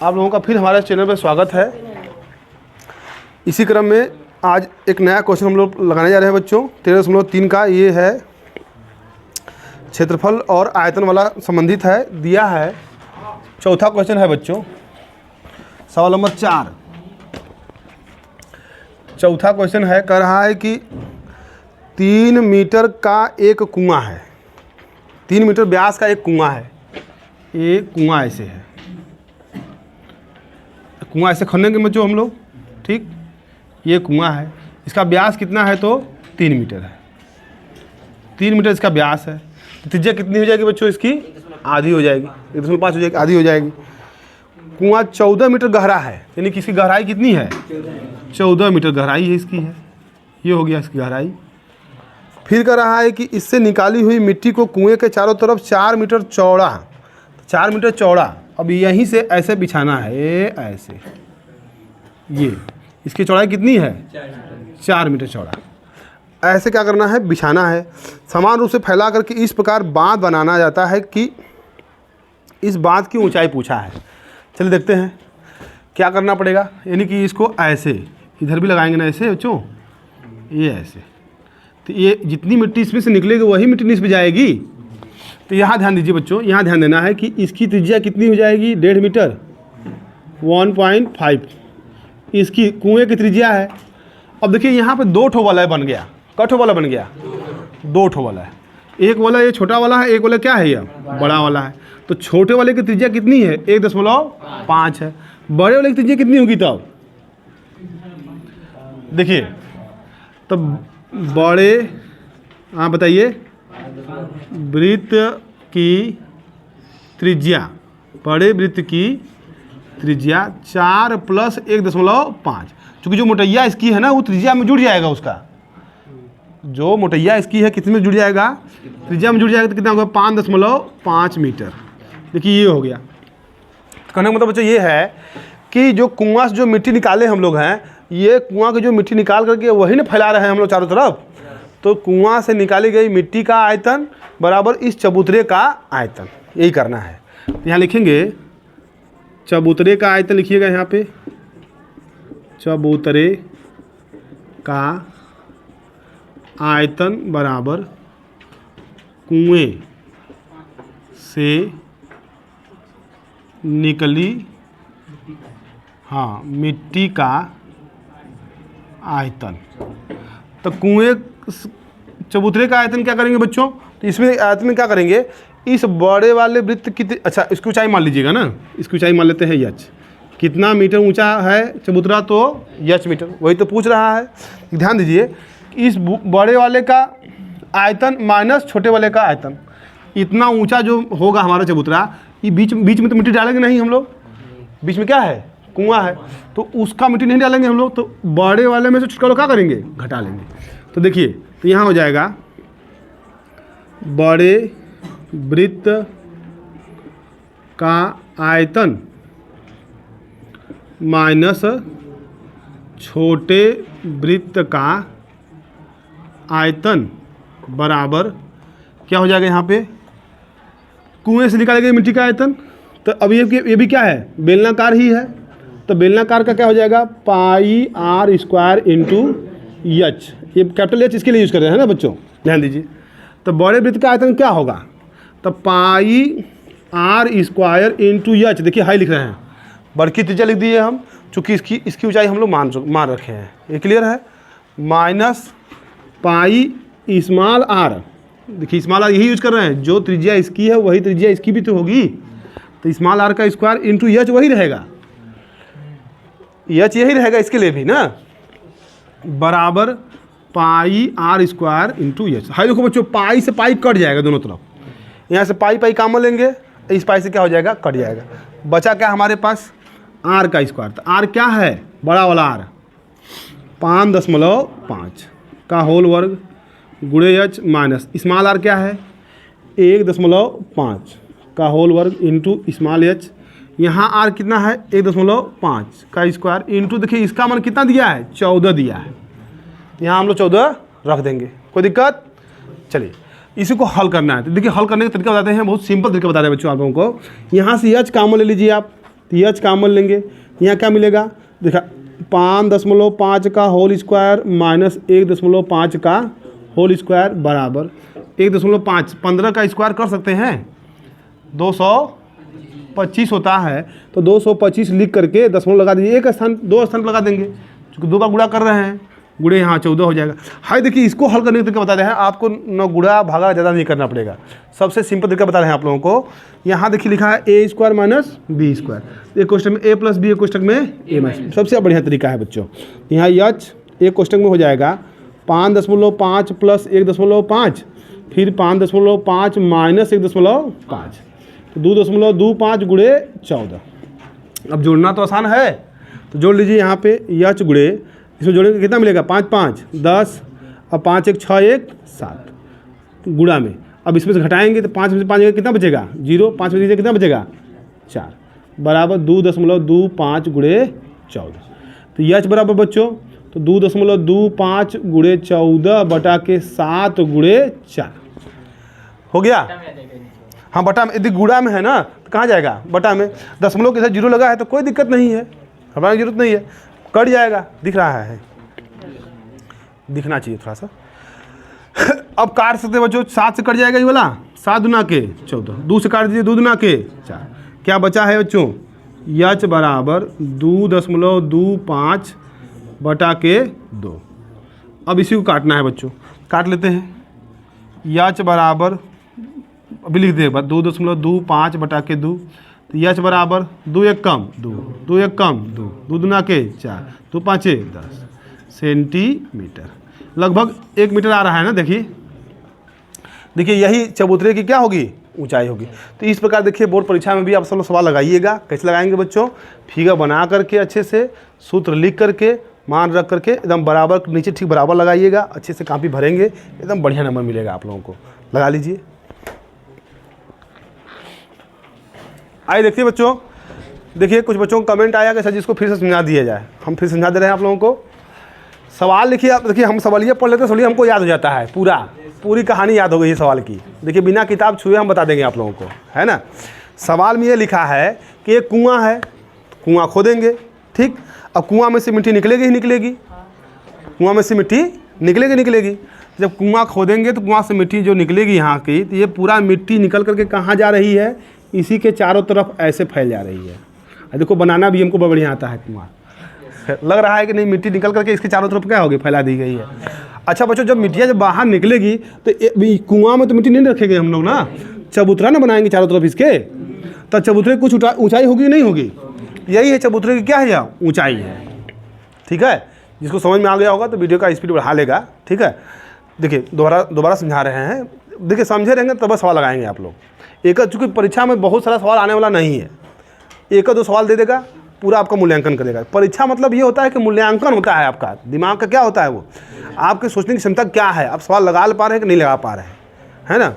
आप लोगों का फिर हमारे चैनल पर स्वागत है। इसी क्रम में आज एक नया क्वेश्चन हम लोग लगाने जा रहे हैं बच्चों। 13.3 का ये है, क्षेत्रफल और आयतन वाला संबंधित है, दिया है। चौथा क्वेश्चन है बच्चों, सवाल नंबर 4। चौथा क्वेश्चन है, कह रहा है कि 3 मीटर का एक कुआं है, 3 मीटर व्यास का एक कुआं है। ये कुआं ऐसे है, कुआं ऐसे खनेंगे बच्चों हम लोग, ठीक। ये कुआं है, इसका व्यास कितना है तो 3 मीटर है। 3 मीटर इसका व्यास है, तो त्रिज्या कितनी हो जाएगी बच्चों इसकी? आधी हो जाएगी, 1.5 हो जाएगी, आधी हो जाएगी। कुआं 14 मीटर गहरा है, यानी कि इसकी गहराई कितनी है? 14 मीटर गहराई है इसकी है। ये हो गया इसकी गहराई। फिर कह रहा है कि इससे निकाली हुई मिट्टी को कुएं के चारों तरफ 4 मीटर चौड़ा, 4 मीटर चौड़ा। अब यहीं से ऐसे बिछाना है, ऐसे। ये इसकी चौड़ाई कितनी है? 4 मीटर चौड़ा। ऐसे क्या करना है? बिछाना है। समान रूप से फैला करके इस प्रकार बांध बनाना जाता है कि इस बांध की ऊंचाई पूछा है। चलिए देखते हैं क्या करना पड़ेगा। यानी कि इसको ऐसे इधर भी लगाएंगे ना, ऐसे बच्चों, ये ऐसे। तो ये जितनी मिट्टी इसमें से निकलेगी वही मिट्टी नीचे जाएगी। तो यहाँ ध्यान दीजिए बच्चों, यहाँ ध्यान देना है कि इसकी त्रिज्या कितनी हो जाएगी? 1.5 मीटर, 1.5 इसकी कुएं की त्रिज्या है। अब देखिए यहाँ पे 2 ठो वाला बन गया। क ठो वाला बन गया? 2 ठो वाला है। एक वाला ये छोटा वाला है, एक वाला क्या है? ये बड़ा वाला है। तो छोटे वाले की त्रिज्या कितनी है? 1.5 है। बड़े वाले की त्रिज्या कितनी होगी तब? देखिए तब बड़े, हाँ बताइए, वृत्त की त्रिज्या, बड़े वृत्त की त्रिज्या 4 + 1.5। चूँकि जो मोटैया इसकी है ना, वो त्रिज्या में जुड़ जाएगा। उसका जो मोटैया इसकी है कितने में जुड़ जाएगा? त्रिज्या में जुड़ जाएगा। तो कितना होगा? 5.5 मीटर। देखिए ये हो गया। कहने का मतलब बच्चों ये है कि जो कुआं से जो मिट्टी निकाले हम लोग हैं, ये कुआं की जो मिट्टी निकाल करके वही ना फैला रहे हैं हम लोग चारों तरफ। तो कुआं से निकाली गई मिट्टी का आयतन बराबर इस चबूतरे का आयतन, यही करना है। तो यहाँ लिखेंगे चबूतरे का आयतन, लिखिएगा यहाँ पे, चबूतरे का आयतन बराबर कुएं से निकली, हाँ, मिट्टी का आयतन। तो कुएं चबूतरे का आयतन क्या करेंगे बच्चों? तो इसमें आयतन में क्या करेंगे? इस बड़े वाले वृत्त की, अच्छा इसकी ऊंचाई मान लीजिएगा ना, इसकी ऊंचाई मान लेते हैं h। कितना मीटर ऊंचा है चबूतरा? तो h मीटर। वही तो पूछ रहा है। ध्यान दीजिए, इस बड़े वाले का आयतन माइनस छोटे वाले का आयतन, इतना ऊंचा जो होगा हमारा चबूतरा, ये बीच में तो मिट्टी डालेंगे नहीं हम लोग। बीच में क्या है? कुआं है। तो उसका मिट्टी नहीं डालेंगे हम लोग। तो बड़े वाले में से छोटा वाला क्या करेंगे? घटा लेंगे। तो देखिए, तो यहाँ हो जाएगा बड़े वृत्त का आयतन माइनस छोटे वृत्त का आयतन बराबर क्या हो जाएगा? यहाँ पे कुएं से निकाले गए मिट्टी का आयतन। तो अब ये भी क्या है? बेलनाकार ही है। तो बेलनाकार का क्या हो जाएगा? πr² × h। ये कैपिटल H इसके लिए यूज़ कर रहे हैं ना बच्चों, ध्यान दीजिए। तो बड़े वृत्त का आयतन क्या होगा? तो πr² × h। देखिए हाई लिख रहे हैं, बड़की त्रिज्या लिख दिए हम, चूँकि इसकी ऊंचाई हम लोग मान रखे हैं। ये क्लियर है? Minus pi small r। देखिए स्मॉल r यही यूज़ कर रहे हैं, जो त्रिज्या इसकी है वही त्रिज्या इसकी भी तो होगी। तो स्मॉल r का स्क्वायर × h वही रहेगा, h यही रहेगा इसके लिए भी ना, बराबर πr² × h। हाई देखो बच्चों, पाई से पाई कट जाएगा दोनों तरफ। यहाँ से पाई कॉमन लेंगे, इस पाई से क्या हो जाएगा? कट जाएगा। बचा क्या हमारे पास? r का स्क्वायर। तो r क्या है? बड़ा वाला r 5.5 का होल वर्ग गुणे h माइनस स्मॉल r क्या है? 1.5 का होल वर्ग इंटू स्मॉल h। यहाँ r कितना है? 1.5 का स्क्वायर इंटू, देखिए इसका मान कितना दिया है? 14 दिया है। यहाँ हम लोग 14 रख देंगे, कोई दिक्कत? चलिए इसी को हल करना है। तो देखिए हल करने का तरीका बताते हैं, बहुत सिंपल तरीका बता रहे हैं बच्चों आप लोगों को। यहाँ से h कॉमन ले लीजिए आप, तो एच कॉमन लेंगे, यहाँ क्या मिलेगा, देखा 5.5 का होल स्क्वायर माइनस 1.5 का होल स्क्वायर बराबर 1.5, 15 का स्क्वायर कर सकते हैं 225 होता है, तो 225 लिख करके दशमलव लगा दीजिए, एक स्थान 2 स्थान पर लगा देंगे, क्योंकि 2 बार गुणा कर रहे हैं, गुणे यहाँ 14 हो जाएगा। हाय देखिए, इसको हल करने का तरीका बता रहे हैं आपको, न गुणा भागा ज़्यादा नहीं करना पड़ेगा, सबसे सिंपल तरीका बता रहे हैं आप लोगों को। यहाँ देखिए लिखा है a square minus b square, एक क्वेश्चन में a प्लस बी, एक क्वेश्चन में a माइनस, सबसे बढ़िया तरीका है बच्चों। यहाँ h एक क्वेश्चन में हो जाएगा 5.5 प्लस 1.5, फिर 5.5 माइनस 1.5, तो 2.25 गुणे 14। अब जोड़ना तो आसान है, तो जोड़ लीजिए यहाँ पे h गुणे, इसमें जोड़ेंगे कितना मिलेगा, 5 5 10 और 5 1 6 1 7 गुणा में। अब इसमें से घटाएंगे तो 5 में से 5 कितना बचेगा 0, 5 में से कितना बचेगा 4, बराबर 2.25 गुणे 14। तो यच बराबर बच्चों तो 2.25 गुणे 14 बटा के 7 गुणे 4 हो गया। हाँ बटा में, यदि गुणा में है ना तो कहाँ जाएगा, बटा में। दशमलव के साथ 0 लगा है तो कोई दिक्कत नहीं है, घबराने की जरूरत नहीं है, कट जाएगा, दिख रहा है, दिखना चाहिए थोड़ा सा। अब काट सकते बच्चों, 7 से कट जाएगा ये वाला, 7 दुना के 14, 2 से काट दीजिए, 2 दुना के 4, क्या बचा है बच्चों, यच बराबर 2.25 बटा के 2। अब इसी को काटना है बच्चों, काट लेते हैं। यच बराबर अभी लिख दे 2.25 बटा के 2, तो यच बराबर 2 1 कम 2, 2 1 कम 2, 2 दुना के 4, 2 5 10 सेंटीमीटर, लगभग 1 मीटर आ रहा है ना। देखिए देखिए यही चबूतरे की क्या होगी, ऊंचाई होगी। तो इस प्रकार देखिए बोर्ड परीक्षा में भी आप सब लोग सवाल लगाइएगा। कैसे लगाएंगे बच्चों, फिगर बना करके अच्छे से, सूत्र लिख करके, मान रख करके एकदम बराबर नीचे ठीक बराबर लगाइएगा, अच्छे से कॉपी भरेंगे, एकदम बढ़िया नंबर मिलेगा आप लोगों को। लगा लीजिए। आइए देखिए बच्चों, देखिए कुछ बच्चों का कमेंट आया कि सर जिसको फिर से समझा दिया जाए, हम फिर समझा दे रहे हैं आप लोगों को। सवाल लिखिए आप, देखिए हम सवालिया पढ़ लेते हैं, सवालिया हमको याद हो जाता है, पूरी कहानी याद हो गई है सवाल की। देखिए बिना किताब छुए हम बता देंगे आप लोगों को, है ना। सवाल में ये लिखा है कि एक कुआं है, कुआं खोदेंगे, ठीक। अब कुआं में से मिट्टी निकलेगी ही निकलेगी, कुआं में से मिट्टी निकलेगी। जब कुआं खोदेंगे तो कुआं से मिट्टी जो निकलेगी यहाँ की, तो ये पूरा मिट्टी निकल करके कहाँ जा रही है, इसी के चारों तरफ ऐसे फैल जा रही है। देखो बनाना भी हमको बहुत बढ़िया आता है कुआं, लग रहा है कि नहीं, मिट्टी निकल करके इसके चारों तरफ क्या होगी, फैला दी गई है। अच्छा बच्चों, जब मिट्टियाँ जब बाहर निकलेगी तो कुआं में तो मिट्टी नहीं रखेंगे हम लोग ना, चबूतरा ना बनाएंगे चारों तरफ इसके, तो चबूतरे की कुछ ऊंचाई होगी नहीं होगी, यही है चबूतरे की क्या है, या ऊंचाई है। ठीक है, जिसको समझ में आ गया होगा तो वीडियो का स्पीड बढ़ा लेगा। ठीक है, देखिए दोबारा समझा रहे हैं, देखिए समझे रहेंगे तब सवाल लगाएंगे आप लोग। एक चूँकि परीक्षा में बहुत सारा सवाल आने वाला नहीं है, 1-2 सवाल दे देगा, पूरा आपका मूल्यांकन करेगा। परीक्षा मतलब ये होता है कि मूल्यांकन होता है आपका, दिमाग का क्या होता है, वो आपके सोचने की क्षमता क्या है, आप सवाल लगा पा रहे हैं कि नहीं लगा पा रहे हैं, है ना।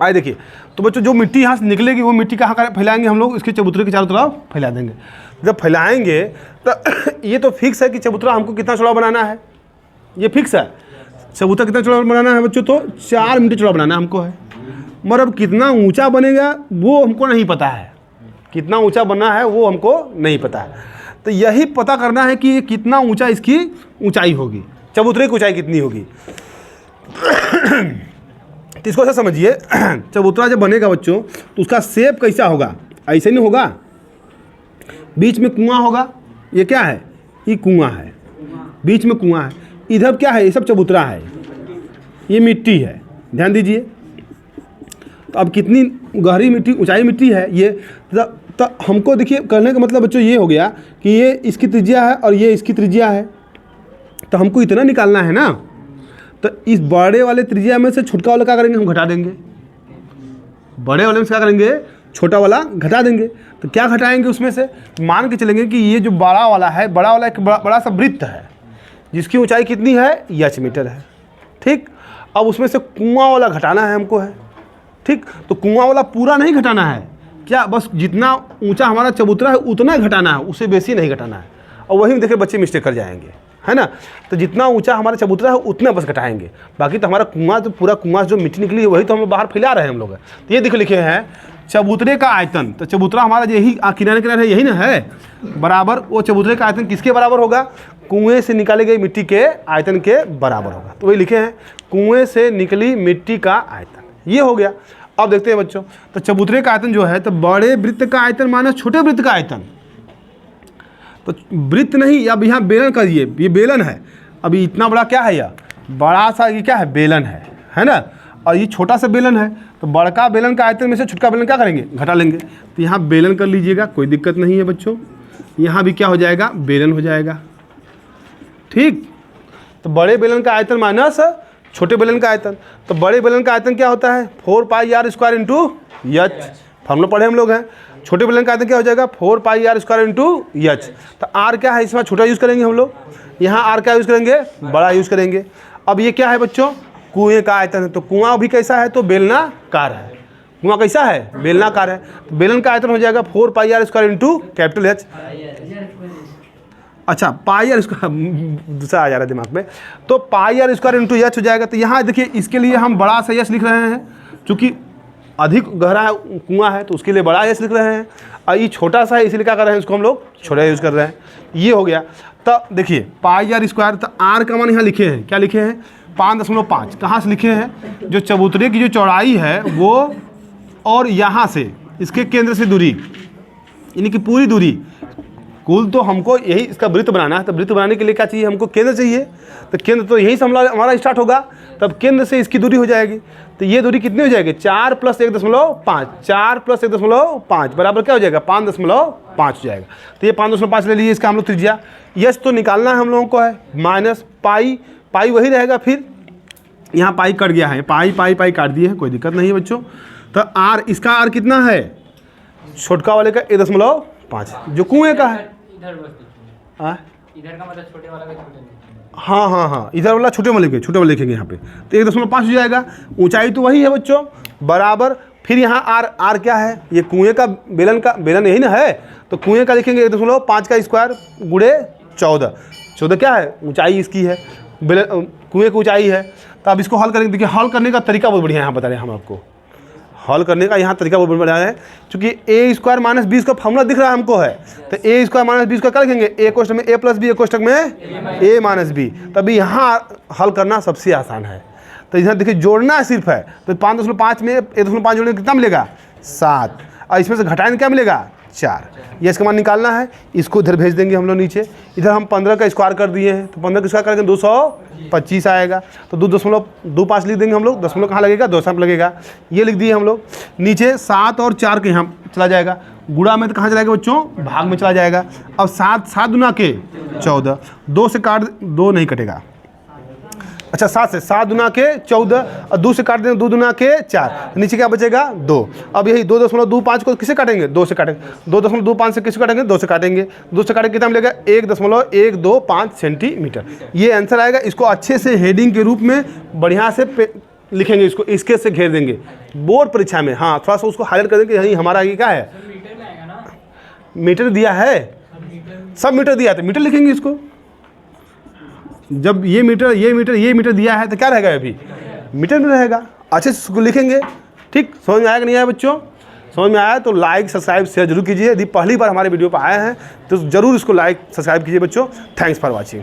आइए देखिए, तो बच्चों जो मिट्टी यहाँ से निकलेगी वो मिट्टी कहाँ फैलाएंगे हम लोग, इसके चबूतरे के चारों तरफ फैला देंगे। जब फैलाएंगे तो ये तो फिक्स है कि चबूतरा हमको कितना चौड़ा बनाना है, ये फिक्स है। चबूतरा कितना चौड़ा बनाना है बच्चों, तो 4 मीटर चौड़ा बनाना हमको है। मगर अब कितना ऊंचा बनेगा वो हमको नहीं पता है, कितना ऊंचा बनना है वो हमको नहीं पता है। तो यही पता करना है कि कितना ऊंचा इसकी ऊंचाई होगी, चबूतरे की ऊंचाई कितनी होगी। तो इसको ऐसा समझिए, चबूतरा जब बनेगा बच्चों तो उसका शेप कैसा होगा, ऐसे नहीं होगा, बीच में कुआं होगा। ये क्या है, ये कुआं है, बीच में कुआं है, इधर क्या है, ये सब चबूतरा है, ये मिट्टी है, ध्यान दीजिए। तो अब कितनी गहरी मिट्टी, ऊंचाई मिट्टी है ये, तो हमको देखिए करने का मतलब बच्चों ये हो गया कि ये इसकी त्रिज्या है और ये इसकी त्रिज्या है, तो हमको इतना निकालना है ना। तो इस बड़े वाले त्रिज्या में से छोटा वाला क्या करेंगे, हम घटा देंगे, बड़े वाले में से क्या करेंगे, छोटा वाला घटा देंगे। तो क्या घटाएंगे उसमें से, मान के चलेंगे कि ये जो बड़ा वाला है, बड़ा वाला एक बड़ा सा वृत्त है जिसकी ऊंचाई कितनी है, h मीटर है। ठीक, अब उसमें से कुआं वाला घटाना है हमको है। ठीक, तो कुआं वाला पूरा नहीं घटाना है, क्या बस जितना ऊंचा हमारा चबूतरा है उतना घटाना है, उससे बेसी नहीं घटाना है। और वही में देखिए बच्चे मिस्टेक कर जाएंगे, है ना। तो जितना ऊंचा हमारा चबूतरा है उतना बस घटाएंगे, बाकी तो हमारा कुआं, तो पूरा कुआं जो मिट्टी निकली है वही तो हम लोग बाहर फैला रहे हैं हम लोग। तो ये देखो लिखे हैं चबूतरे का आयतन, तो चबूतरा हमारा यही किनारे किनारे यही ना है, बराबर वो चबूतरे का आयतन किसके बराबर होगा, कुएं से निकाली गई मिट्टी के आयतन के बराबर होगा। तो वही लिखे हैं कुएं से निकली मिट्टी का आयतन, ये हो गया। अब देखते हैं बच्चों, तो चबूतरे का आयतन जो है, तो बड़े वृत्त का आयतन माइनस छोटे वृत्त का आयतन, तो वृत्त नहीं, अब यहाँ बेलन करिए, ये बेलन है, अभी इतना बड़ा क्या है, यह बड़ा सा ये क्या है, बेलन है ना, और ये छोटा सा बेलन है, तो बड़का बेलन का आयतन में से छोटका बेलन क्या करेंगे, घटा लेंगे। तो यहाँ बेलन कर लीजिएगा, कोई दिक्कत नहीं है बच्चों। यहाँ भी क्या हो जाएगा, बेलन हो जाएगा, ठीक। तो बड़े बेलन का आयतन माइनस छोटे बेलन का आयतन, तो बड़े बेलन का आयतन क्या होता है, 4πr² इंटू एच, फॉर्मूला पढ़े हम लोग हैं। छोटे बेलन का आयतन क्या हो जाएगा, 4πr² इंटू एच। तो आर क्या है, इसमें छोटा यूज़ करेंगे हम लोग, यहाँ आर क्या यूज़ करेंगे, बड़ा यूज़ करेंगे। अब ये क्या है बच्चों, कुएं का आयतन है, तो कुआं भी कैसा है, तो बेलनाकार है, कुआं कैसा है, बेलनाकार है, तो बेलन का आयतन हो जाएगा 4πr² इंटू कैपिटल एच। अच्छा पाई आर स्क्वायर दूसरा आ जा रहा है दिमाग में, तो πr² इंटू एच हो जाएगा। तो यहाँ देखिए इसके लिए हम बड़ा सा एच लिख रहे हैं, चूँकि अधिक गहरा कुआं है तो उसके लिए बड़ा एच लिख रहे हैं, और ये छोटा सा है इसलिए क्या कर रहे हैं, इसको हम लोग छोटा यूज़ कर रहे हैं, ये हो गया। तो देखिए πr², तो आर का मान यहाँ लिखे हैं, क्या लिखे हैं, 5.5। कहाँ से लिखे हैं, जो चबूतरे की जो चौड़ाई है वो, और यहाँ से इसके केंद्र से दूरी, यानी कि पूरी दूरी, कुल तो हमको यही इसका वृत्त बनाना है, तो वृत्त बनाने के लिए क्या चाहिए, हमको केंद्र चाहिए, तो केंद्र तो यहीं से हमारा स्टार्ट होगा, तब केंद्र से इसकी दूरी हो जाएगी। तो ये दूरी कितनी हो जाएगी, 4 + 1.5, 4 + 1.5 बराबर क्या हो जाएगा, 5.5 हो जाएगा। तो ये 5.5 ले लीजिए, इसका हम लोग त्रिज्या यस तो निकालना है हम लोगों को है, माइनस पाई वही रहेगा, फिर यहाँ पाई कट गया है, पाई काट दिए है, कोई दिक्कत नहीं है बच्चों। तो आर, इसका आर कितना है, छोटका वाले का 1.5 जो कुएं का है, इधर का मतलब छोटे वाला का छोटे, हाँ, इधर वाला छोटे वाले लिखेंगे यहाँ पे, तो 1.5 हो जाएगा। ऊंचाई तो वही है बच्चों, बराबर, फिर यहाँ आर क्या है, ये कुएं का बेलन यही ना है, तो कुएं का लिखेंगे 1.5 का स्क्वायर गुणे 14 क्या है, ऊंचाई इसकी है, कुएं की ऊंचाई है। तो अब इसको हल करेंगे, देखिए हल करने का तरीका बहुत बढ़िया यहाँ बता रहे हैं हम आपको, हल करने का यहाँ तरीका बहुत बढ़िया है, क्योंकि a² - b का फॉर्मूला दिख रहा है हमको है, तो a² - b क्या लिखेंगे, a कोष्टक में a + b, कोष्टक में a - b। तभी यहाँ हल करना सबसे आसान है। तो यहाँ देखिए जोड़ना सिर्फ है, तो 5.5 में 1.5 जोड़ने कितना मिलेगा, 7, और इसमें से घटाने क्या मिलेगा, 4। ये इसका मान निकालना है, इसको इधर भेज देंगे हम लोग नीचे। इधर हम 15 का स्क्वायर कर दिए हैं, तो 15 का स्क्वायर करेंगे 225 आएगा, तो 2.25 लिख देंगे हम लोग, दशमलव कहाँ लगेगा, 2 लगेगा, ये लिख दिए हम लोग। नीचे 7 और 4 के यहाँ चला जाएगा, गुणा में तो कहाँ चला जाएगा बच्चों, भाग में चला जाएगा। अब 7 दूना के 14, 2 से काट, 2 नहीं कटेगा, अच्छा 7 से 7 दूना के 14, और 2 से काट देंगे, 2 दूना के 4, नीचे क्या बचेगा 2। अब यही 2.25 को किसे काटेंगे, 2 से काटेंगे, 2.25 से किसे काटेंगे, 2 से काटेंगे, 2 से काटेंगे कितना मिलेगा, 1.125 सेंटीमीटर। ये आंसर आएगा। इसको अच्छे से हेडिंग के रूप में बढ़िया से लिखेंगे, इसको इसके से घेर देंगे बोर्ड परीक्षा में, हाँ थोड़ा सा उसको हाईलाइट कर देंगे, यही हमारा ये क्या है, मीटर दिया है, सब मीटर दिया है, तो मीटर लिखेंगे इसको। जब ये मीटर दिया है तो क्या रहेगा, अभी मीटर में रहेगा, अच्छे से उसको लिखेंगे। ठीक, समझ में आया कि नहीं आया बच्चों, समझ में आया तो लाइक सब्सक्राइब शेयर जरूर कीजिए। यदि पहली बार हमारे वीडियो पर आए हैं तो जरूर इसको लाइक सब्सक्राइब कीजिए बच्चों। Thanks for watching.